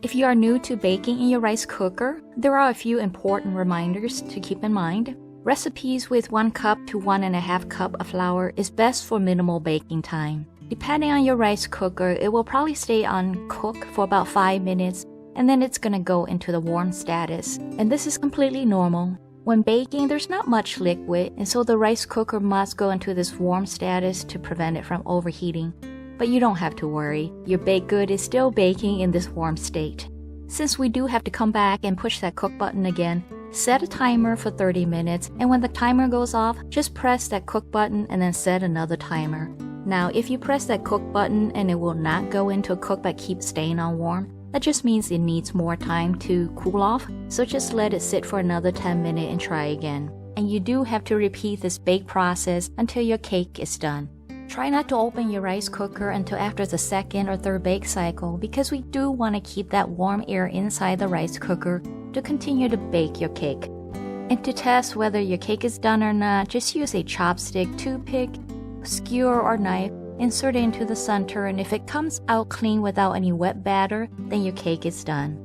If you are new to baking in your rice cooker, there are a few important reminders to keep in mind. Recipes with 1 cup to 1.5 cup of flour is best for minimal baking time. Depending on your rice cooker, it will probably stay on cook for about 5 minutes, and then it's gonna go into the warm status. And this is completely normal. When baking, there's not much liquid, and so the rice cooker must go into this warm status to prevent it from overheating. But you don't have to worry. Your baked good is still baking in this warm state. Since we do have to come back and push that cook button again, set a timer for 30 minutes, and when the timer goes off, just press that cook button and then set another timer. Now, if you press that cook button and it will not go into a cook but keeps staying on warm, that just means it needs more time to cool off, so just let it sit for another 10 minutes and try again. And you do have to repeat this bake process until your cake is done. Try not to open your rice cooker until after the 2nd or 3rd bake cycle because we do want to keep that warm air inside the rice cooker to continue to bake your cake. And to test whether your cake is done or not, just use a chopstick, toothpick, skewer or knife, insert it into the center, and if it comes out clean without any wet batter, then your cake is done.